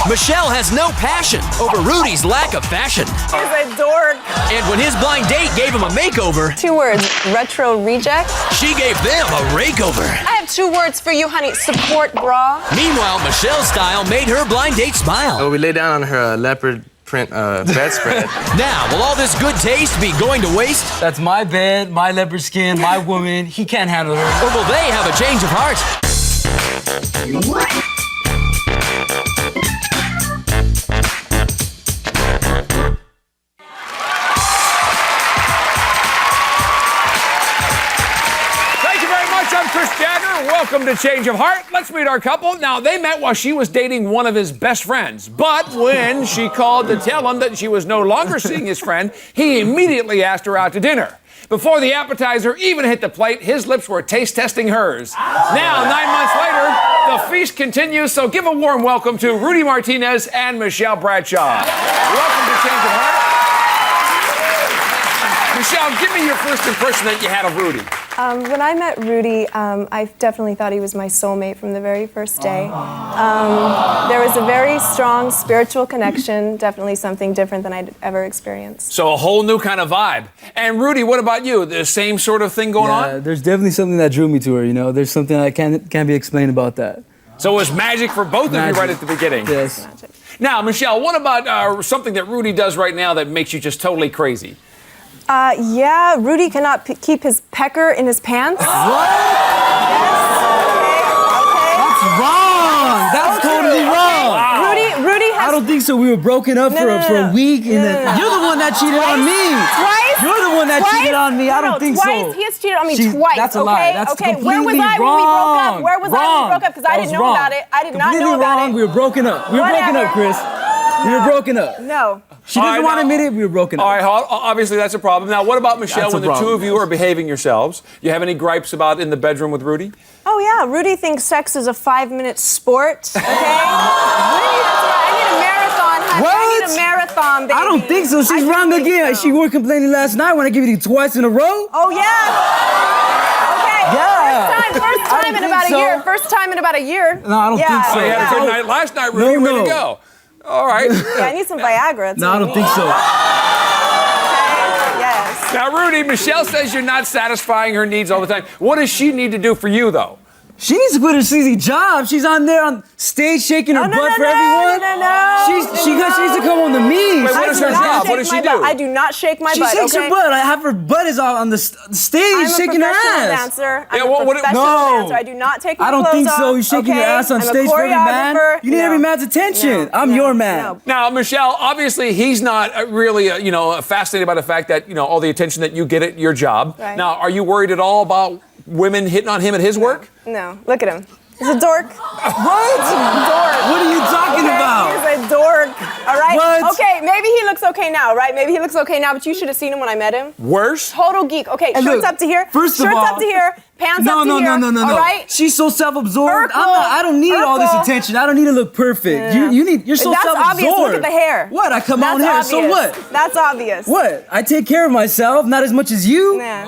Michelle has no passion over Rudy's lack of fashion. He's a dork. And when his blind date gave him a makeover, 2 words, retro reject. she gave them a rakeover. I have 2 words for you, honey, support bra. Meanwhile, Michelle's style made her blind date smile. Oh, we lay down on her leopard print bedspread. Now, will all this good taste be going to waste? That's my bed, my leopard skin, my woman. He can't handle her. Or will they have a change of heart? Welcome to Change of Heart. Let's meet our couple. Now, they met while she was dating one of his best friends. But when she called to tell him that she was no longer seeing his friend, he immediately asked her out to dinner. Before the appetizer even hit the plate, his lips were taste testing hers. Now, 9 months later, the feast continues, so give a warm welcome to Rudy Martinez and Michelle Bradshaw. Welcome to Change of Heart. Michelle, give me your first impression that you had of Rudy. When I met Rudy, I definitely thought he was my soulmate from the very first day. There was a very strong spiritual connection, definitely something different than I'd ever experienced. So a whole new kind of vibe. And Rudy, what about you? The same sort of thing going on? There's definitely something that drew me to her, you know. There's something that can't be explained about that. So it was magic for both of you right at the beginning. Yes. Magic. Now, Michelle, what about something that Rudy does right now that makes you just totally crazy? Yeah, Rudy cannot keep his pecker in his pants. What? Yes. Okay. That's wrong. That's totally wrong. Wow. Rudy has... I don't think so. We were broken up for a week, and then you're the one that cheated on me. Twice? You're the one that cheated on me. I don't think twice. so. He has cheated on me twice. That's a lie. That's Where was I when we broke up? Where was I when we broke up? Because I didn't know about it. I did not know about it. We were broken up. We were broken up, Chris. We were broken up. No. She doesn't want to admit it. We were broken up. All right, obviously that's a problem. Now, what about Michelle? That's a When the two problem. of you are behaving yourselves, you have any gripes about in the bedroom with Rudy? Oh, yeah. Rudy thinks sex is a 5-minute sport, okay? Rudy, that's right. I need a marathon, honey. What? I need a marathon, baby. I don't think so. She's wrong again. So. She were complaining last night when I give it to you twice in a row. Oh, yeah. Okay. Yeah. First time in about a year. First time in about a year. No, I don't think so. Oh, you had a good night last night, Rudy. No. Way to go. All right. Yeah, I need some Viagra. No, I don't think so. Okay. Yes. Now, Rudy, Michelle says you're not satisfying her needs all the time. What does she need to do for you, though? She needs to quit her sleazy job. She's on there on stage shaking her butt for everyone. She needs to come on the me. Wait, what is her job? What does she do? I do not shake my She butt. shakes her butt. I have her butt is on the stage I'm shaking her a professional ass. dancer. Yeah, I'm a professional no. dancer. I do not take my I don't clothes think so. off, You're shaking your okay? ass on I'm a stage for every man. choreographer. You need every man's attention. No. I'm your man. No. Now, Michelle, obviously he's not really, fascinated by the fact that, all the attention that you get at your job. Right. Now, are you worried at all about women hitting on him at his work? No. Look at him. He's a dork. What? Dork. What are you talking about? He's a dork. All right? What? Okay, maybe he looks okay now, right? Maybe he looks okay now, but you should have seen him when I met him. Worse? Total geek. Okay, And shirts look, up to here. first of shirts all- up to here. Pants up to here. No. All right? She's so self-absorbed. Urkel. I don't need all this Urkel. attention. I don't need to look perfect. Yeah. You're so That's self-absorbed. obvious. Look at the hair. What? I come on That's here. obvious. So what? That's obvious. What? I take care of myself, not as much as you. Yeah.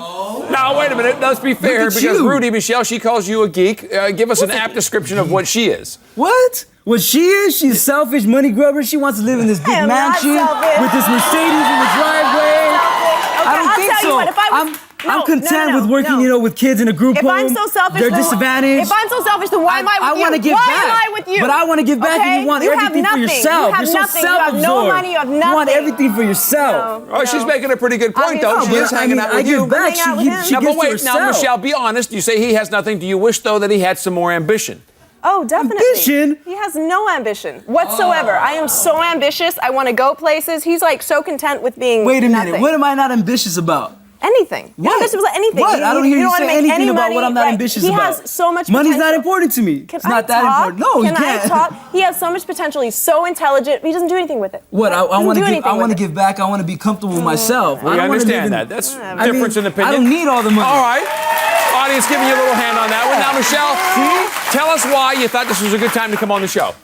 Now, wait a minute. Let's be fair, at because you. Rudy, Michelle, she calls you a geek. Give us an apt description of what she is. What? What she is? She's selfish, money grubber. She wants to live in this big am not mansion selfish. with this Mercedes in the driveway. Okay, I don't I'll think tell so. you what, if I was, I'm content with working, with kids in a group If home. I'm so selfish, They're then disadvantaged. If I'm so selfish, then why am I with you? I want to give why back. am I with you? But I want to give back, and you want everything for yourself. You have You're nothing. so You have self-absorbed. no money. You have nothing. You want everything for yourself. Oh, she's making a pretty good point, though. She Obviously. is hanging out I with you. give back. Hang out with him. She Now, gives but wait, to now, herself. Michelle, be honest. You say he has nothing. Do you wish, though, that he had some more ambition? Oh, definitely. Ambition? He has no ambition whatsoever. I am so ambitious. I want to go places. He's like so content with being Wait a minute. nothing. What am I not ambitious about? Anything. What? Ambitious about anything. What? I don't hear you wanna say make anything any about money, what I'm not right. ambitious he about. He has so much Money's potential. not important to me. It's not that important. No, you Can can't. I talk? He has so much potential. He's so intelligent. But he doesn't do anything with it. What? I Doesn't want do to give. anything I want to with it. give back. I want to be comfortable with myself. We I don't wanna live understand in- that. That's I difference mean, in opinion. I don't need all the money. All right. Audience giving you a little hand on that one. Now, Michelle, tell us why you thought this was a good time to come on the show.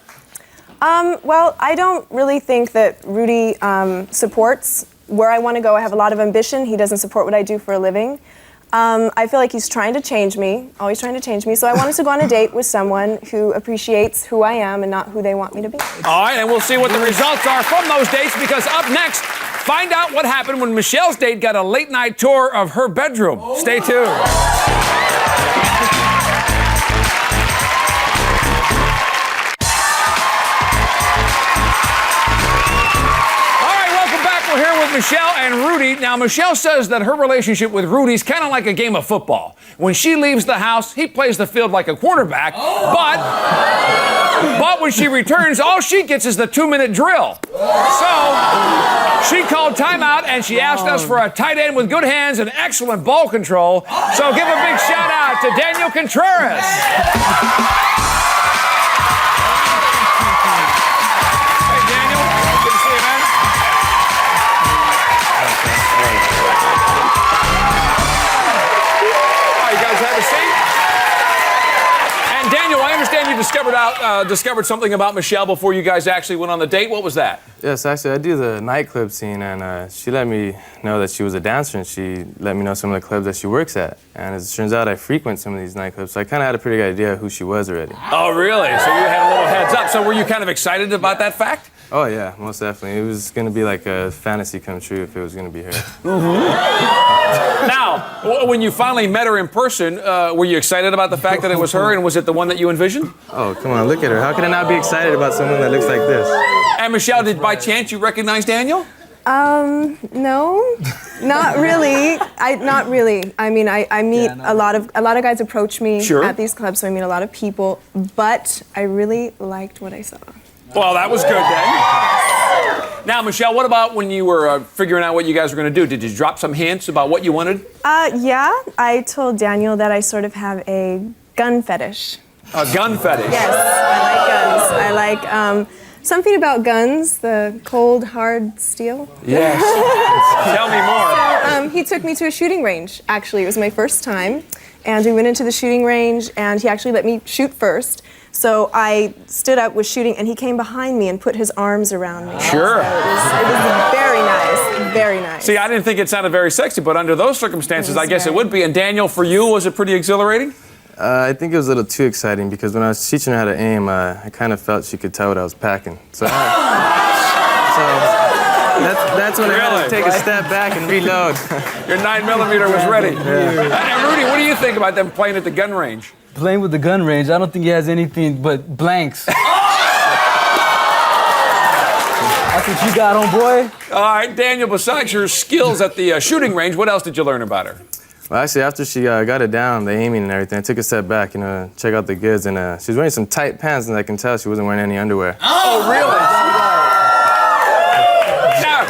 Well, I don't really think that Rudy supports where I want to go. I have a lot of ambition. He doesn't support what I do for a living. I feel like he's trying to change me, always trying to change me. So I wanted to go on a date with someone who appreciates who I am and not who they want me to be. All right, and we'll see what the results are from those dates, because up next, find out what happened when Michelle's date got a late-night tour of her bedroom. Stay tuned. We're here with Michelle and Rudy. Now, Michelle says that her relationship with Rudy's kind of like a game of football. When she leaves the house, he plays the field like a quarterback, but when she returns, all she gets is the 2-minute drill. So, she called timeout and she asked us for a tight end with good hands and excellent ball control. So give a big shout out to Daniel Contreras. Discovered something about Michelle before you guys actually went on the date. What was that? Yes, actually, I do the nightclub scene, and she let me know that she was a dancer, and she let me know some of the clubs that she works at. And as it turns out, I frequent some of these nightclubs, so I kind of had a pretty good idea of who she was already. Oh, really? So you had a little heads up. So were you kind of excited about that fact? Oh, yeah, most definitely. It was going to be like a fantasy come true if it was going to be her. Now, when you finally met her in person, were you excited about the fact that it was her, and was it the one that you envisioned? Oh, come on, look at her. How could I not be excited about someone that looks like this? And Michelle, did by chance you recognize Daniel? No, not really. Not really. I mean, I meet a lot of guys approach me at these clubs, so I meet a lot of people, but I really liked what I saw. Well, that was good then. Now, Michelle, what about when you were figuring out what you guys were going to do? Did you drop some hints about what you wanted? Yeah, I told Daniel that I sort of have a gun fetish. A gun fetish? Yes, I like guns. I like something about guns, the cold, hard steel. Yes. Tell me more. So, he took me to a shooting range, actually. It was my first time. And we went into the shooting range, and he actually let me shoot first. So I stood up, was shooting, and he came behind me and put his arms around me. Sure. So it was very nice, very nice. See, I didn't think it sounded very sexy, but under those circumstances, I guess it would be. And Daniel, for you, was it pretty exhilarating? I think it was a little too exciting because when I was teaching her how to aim, I kind of felt she could tell what I was packing. So that's when I had to take a step back and reload. Your 9mm was ready. And Rudy, what do you think about them playing at the gun range? Playing with the gun range, I don't think he has anything but blanks. That's what you got on, boy. All right, Daniel, besides your skills at the shooting range, what else did you learn about her? Well, actually, after she got it down, the aiming and everything, I took a step back, check out the goods, and she was wearing some tight pants, and I can tell she wasn't wearing any underwear. Oh, really? Now,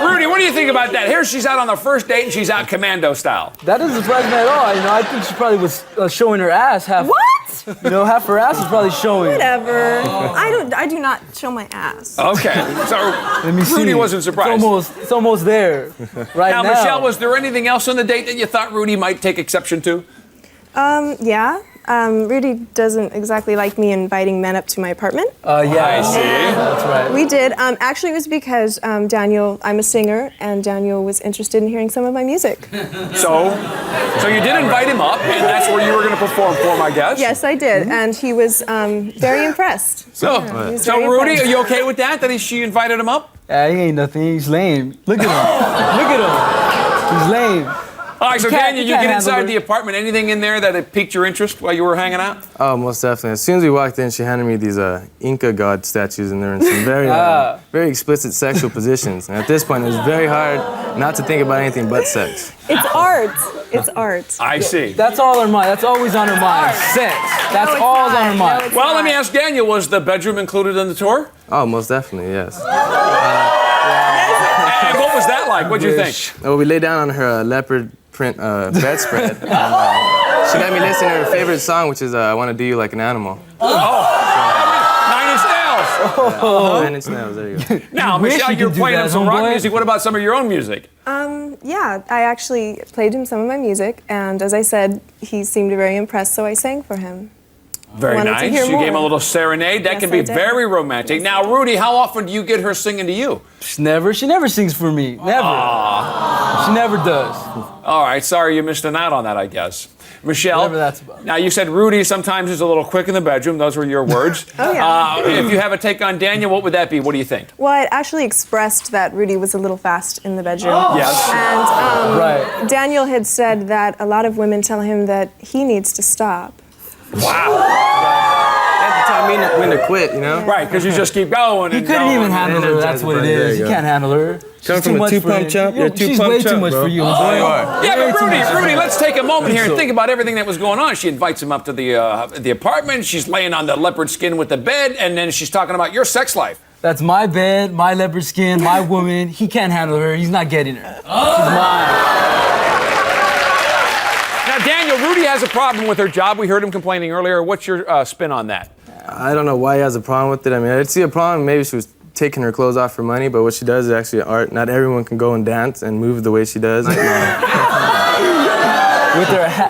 Rudy, what do you think about that? Here she's out on the first date, and she's out commando style. That doesn't surprise me at all. I think she probably was showing her ass half. What? Half her ass was probably showing. Whatever. I do not show my ass. Okay, so Let me see. Rudy wasn't surprised. It's almost there right now. Now, Michelle, was there anything else on the date that you thought Rudy might take exception to? Yeah. Rudy doesn't exactly like me inviting men up to my apartment. Yeah, I see. That's right. We did. Actually, it was because Daniel, I'm a singer, and Daniel was interested in hearing some of my music. So you did invite him up, and that's where you were going to perform for him, I guess? Yes, I did, and he was very impressed. So Rudy, are you okay with that she invited him up? Yeah, he ain't nothing. He's lame. Look at him. Look at him. He's lame. All right, so Daniel, you can't get handle inside it. the apartment. Anything in there that had piqued your interest while you were hanging out? Oh, most definitely. As soon as we walked in, she handed me these Inca god statues, and they're in some very explicit sexual positions. And at this point, it was very hard not to think about anything but sex. It's art. It's art. I see. That's all her mind. That's always on her mind. Sex. That's all on her mind. No, Well, let me ask Daniel, was the bedroom included in the tour? Oh, most definitely, yes. And what was that like? What'd you think? Well, we lay down on her leopard print bedspread. She let me listen to her favorite song, which is I Want to Do You Like an Animal. Nine Inch Nails. 9 Inch Nails, there you go. Now, wish Michelle, you you're could do playing that, him some rock homeboy. music. What about some of your own music? Yeah, I actually played him some of my music, and as I said, he seemed very impressed, so I sang for him. Very wanted to nice. hear You more. gave him a little serenade. That Yes, can be I did. very romantic. Yes, Now, Rudy, how often do you get her singing to you? She never sings for me. Never. She never does. All right, sorry you missed out on that, I guess. Michelle, Whatever that's about. now you said Rudy sometimes is a little quick in the bedroom. Those were your words. Oh, yeah. If you have a take on Daniel, what would that be? What do you think? Well, I actually expressed that Rudy was a little fast in the bedroom. Yes. And Right. Daniel had said that a lot of women tell him that he needs to stop. Wow. That's the time when to quit, you know? Right, because you just keep going. He and couldn't going. even handle her. That's what it There is. you You go. can't handle her. Coming She's from too a much for two-pump him. chump, you're a She's two-pump way too chump, much bro. for you. Oh, Jose. you are. Yeah, Way but too much for Rudy, you. let's take a moment here and So- think about everything that was going on. She invites him up to the apartment. She's laying on the leopard skin with the bed, and then she's talking about your sex life. That's my bed, my leopard skin, my woman. He can't handle her. He's not getting her. She's mine. Now, Daniel, Rudy has a problem with her job. We heard him complaining earlier. What's your spin on that? I don't know why he has a problem with it. I mean, I'd see a problem. Maybe she was taking her clothes off for money, but what she does is actually art. Not everyone can go and dance and move the way she does.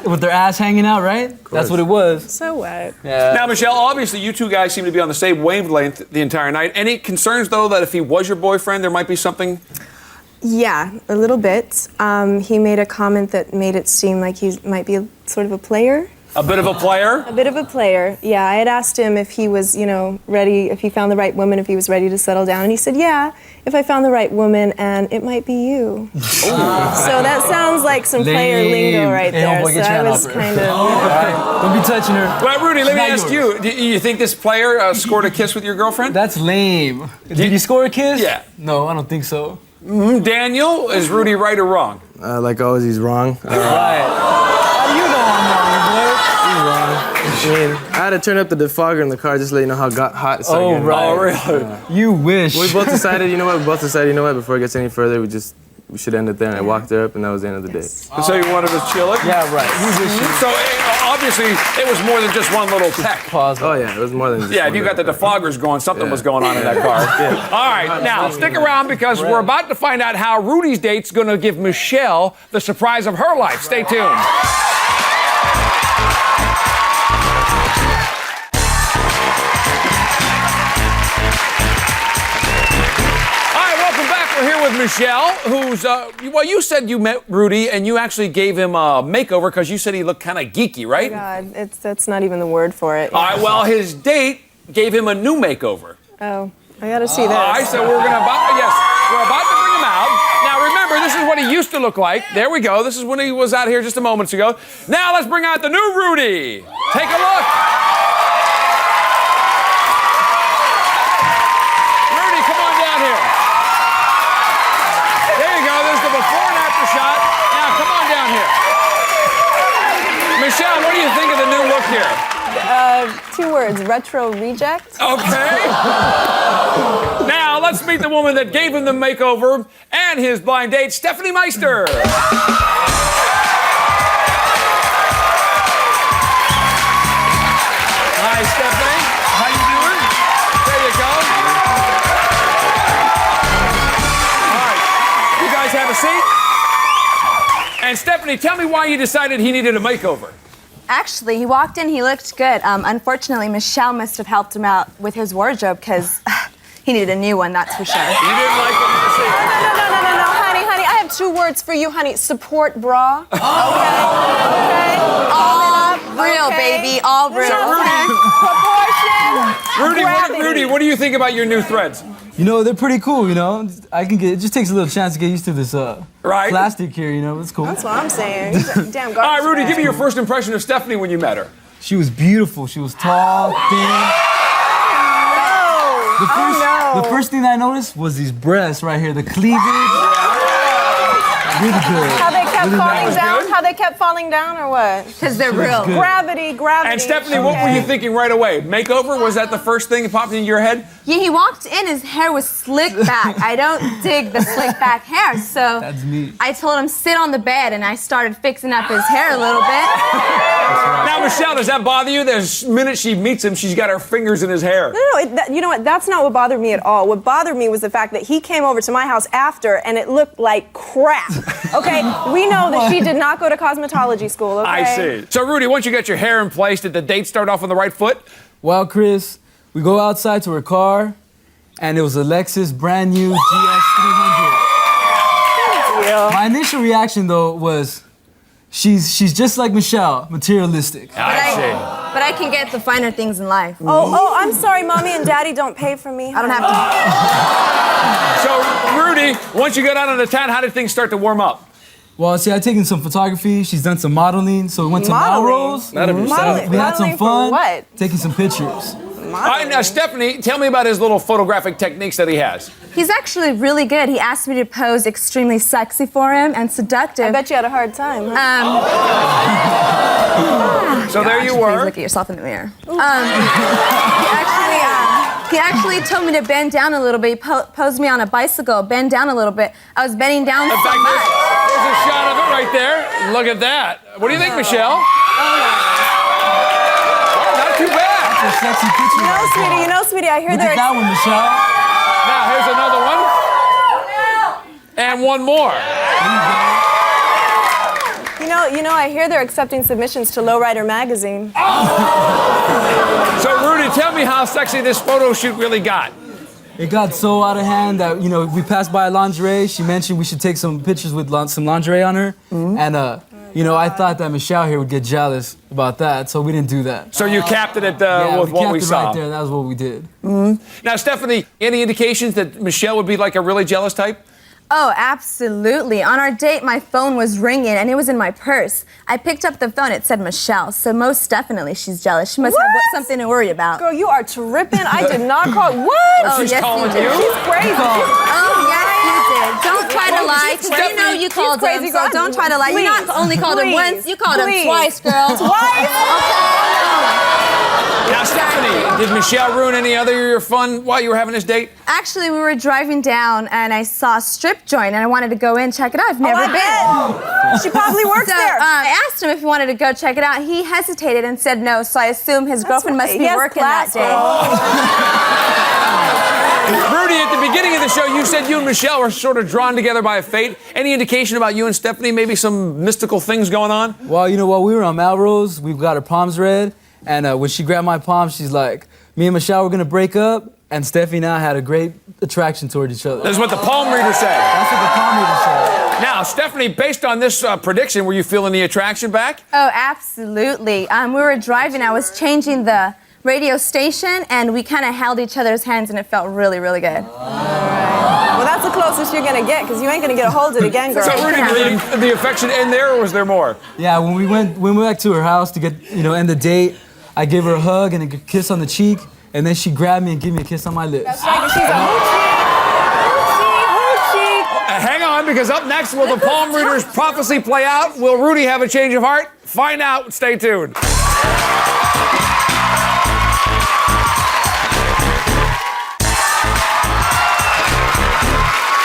With their ass hanging out, right? That's what it was. So what? Yeah. Now, Michelle, obviously you two guys seem to be on the same wavelength the entire night. Any concerns, though, that if he was your boyfriend, there might be something? Yeah, a little bit. He made a comment that made it seem like he might be sort of a player. A bit of a player? A bit of a player, yeah. I had asked him if he was, ready, if he found the right woman, if he was ready to settle down. And he said, yeah, if I found the right woman, and it might be you. So that sounds like some player lingo right Hey, there. homeboy, So get your I hand was off her. kind of... Don't be touching her. Well, Rudy, let me Not ask yours. you. Do you think this player scored a kiss with your girlfriend? That's lame. Did he score a kiss? Yeah. No, I don't think so. Daniel, is Rudy right or wrong? Like always, he's wrong. Right. How do you know I'm wrong, boy? I mean, I had to turn up the defogger in the car just to let you know how hot it's Oh, getting. right. Oh, really? You wish. We both decided, before it gets any further, we should end it there. And I walked her up, and that was the end of the day. So you wanted to chill it? Yeah, right. You wish. So obviously it was more than just one little peck. Pause. Oh yeah, it was more than just Yeah, if one you got the little- defoggers going, something was going on in that car. All right, now stick around because we're about to find out how Rudy's date's going to give Michelle the surprise of her life. Stay tuned. We're here with Michelle, who's, well, you said you met Rudy and you actually gave him a makeover because you said he looked kind of geeky, right? God, that's not even the word for it. All right, well, his date gave him a new makeover. Oh, I gotta see this. All right, so we're about to bring him out. Now, remember, this is what he used to look like. There we go. This is when he was out here just a moment ago. Now, let's bring out the new Rudy. Take a look. Rudy, come on down here. There you go. There's the before and after shot. Now, come on down here. Michelle, what do you think of the new look here? 2 words, retro reject. Okay. Now, let's meet the woman that gave him the makeover and his blind date, Stephanie Meister. Hi, Stephanie. How you doing? There you go. All right. You guys have a seat. And Stephanie, tell me why you decided he needed a makeover. Actually, he walked in, he looked good. Unfortunately, Michelle must have helped him out with his wardrobe because he needed a new one, that's for sure. You didn't like what you see. No, honey, I have 2 words for you, honey. Support bra. Okay? All real, Okay. baby, all real. Proportion. Rudy, what do you think about your new threads? You know, they're pretty cool, you know. It just takes a little chance to get used to this Right. plastic here, you know. It's cool. That's what I'm saying. Damn, All right, Rudy, give me your first impression of Stephanie when you met her. She was beautiful. She was tall, thin. The first thing that I noticed was these breasts right here, the cleavage. Really good. How they kept Really falling nice. down? How they kept falling down, or what? Because they're real. good. Gravity. And Stephanie, what were you thinking right away? Makeover? Was that the first thing that popped into your head? Yeah, he walked in, his hair was slicked back. I don't dig the slick back hair, so That's me. I told him sit on the bed, and I started fixing up his hair a little bit. Now, Michelle, does that bother you? The minute she meets him, she's got her fingers in his hair. No, you know what? That's not what bothered me at all. What bothered me was the fact that he came over to my house after, and it looked like crap. Okay, we know that she did not go to cosmetology school. Okay? I see. So, Rudy, once you got your hair in place, did the date start off on the right foot? Well, Chris, we go outside to her car, and it was a Lexus brand new GS 300. My initial reaction, though, was she's just like Michelle, materialistic. I see. But I can get the finer things in life. Oh, I'm sorry, Mommy and Daddy don't pay for me. I don't have to. So, Rudy, once you got out into town, how did things start to warm up? Well, see, I've taken some photography. She's done some modeling, so we went to Melrose. Modeling We had some for fun. what? Taking some pictures. All right, now, Stephanie, tell me about his little photographic techniques that he has. He's actually really good. He asked me to pose extremely sexy for him and seductive. I bet you had a hard time. Huh? So there you Please were. look at yourself in the mirror. He actually told me to bend down a little bit. He posed me on a bicycle, bend down a little bit. I was bending down In so fact, much. there's a shot of it right there. Look at that. What do you think, Michelle? Oh, not too bad. A sexy picture. You know, sweetie, I hear Look they're at that one, Michelle. Now, here's another one. And one more. You know, I hear they're accepting submissions to Lowrider magazine. So, Rudy, tell me how sexy this photo shoot really got. It got so out of hand that, we passed by lingerie. She mentioned we should take some pictures with some lingerie on her. And, I thought that Michelle here would get jealous about that, so we didn't do that. So you capped it at with we what kept we it saw. right there. That was what we did. Now, Stephanie, any indications that Michelle would be like a really jealous type? Oh, absolutely. On our date, my phone was ringing and it was in my purse. I picked up the phone, it said Michelle, so most definitely she's jealous. She must have something to worry about. Girl, you are tripping. I did not call. What? Oh, She's yes, calling you did. you? She's crazy. Oh, yes, you did. Don't try to lie, because we know you called him, crazy, so girl. don't try to lie. You not only called him once, you called him Please. twice, girl. Twice? Now, Stephanie, did Michelle ruin any other of your fun while you were having this date? Actually, we were driving down and I saw a strip joint and I wanted to go in, check it out. I've never been. She probably works So there. I asked him if he wanted to go check it out. He hesitated and said no, so I assume his girlfriend must be He has working class. that day. Rudy, at the beginning of the show, you said you and Michelle were sort of drawn together by a fate. Any indication about you and Stephanie? Maybe some mystical things going on? Well, while we were on Melrose, we got her palms read, and when she grabbed my palm, she's like, me and Michelle were gonna break up, and Stephanie and I had a great attraction toward each other. This is what the palm reader said. That's what the palm reader said. Now, Stephanie, based on this prediction, were you feeling the attraction back? Oh, absolutely. We were driving. I was changing the radio station, and we kind of held each other's hands, and it felt really, really good. Well, that's the closest you're gonna get, because you ain't gonna get a hold of it again, girl. So, Rudy, did the affection end there, or was there more? Yeah, when we went back to her house to get, end the date, I gave her a hug and a kiss on the cheek, and then she grabbed me and gave me a kiss on my lips. That's right, 'cause she's a hoochie. Hang on, because up next, will the palm reader's prophecy play out? Will Rudy have a change of heart? Find out. Stay tuned.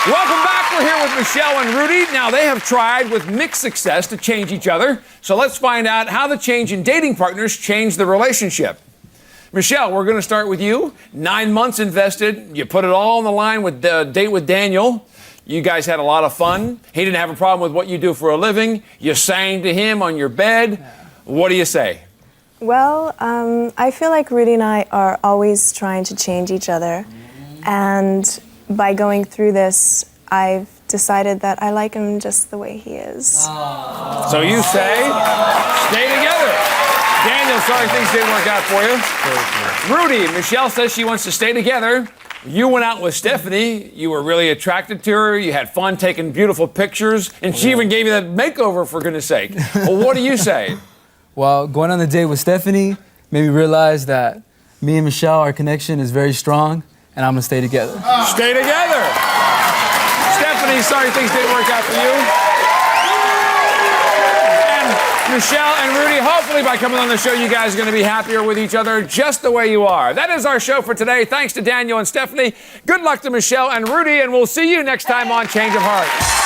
Welcome back. We're here with Michelle and Rudy. Now, they have tried with mixed success to change each other. So let's find out how the change in dating partners changed the relationship. Michelle, we're going to start with you. 9 months invested. You put it all on the line with the date with Daniel. You guys had a lot of fun. He didn't have a problem with what you do for a living. You sang to him on your bed. What do you say? Well, I feel like Rudy and I are always trying to change each other. And by going through this, I've decided that I like him just the way he is. So you say, stay together. Daniel, sorry things didn't work out for you. Rudy, Michelle says she wants to stay together. You went out with Stephanie. You were really attracted to her. You had fun taking beautiful pictures. And she even gave you that makeover, for goodness sake. Well, what do you say? Well, going on the date with Stephanie made me realize that me and Michelle, our connection is very strong, and I'm gonna stay together. Stay together. Stephanie, sorry things didn't work out for you. And Michelle and Rudy. Hopefully by coming on the show, you guys are going to be happier with each other just the way you are. That is our show for today. Thanks to Daniel and Stephanie. Good luck to Michelle and Rudy, and we'll see you next time on Change of Heart.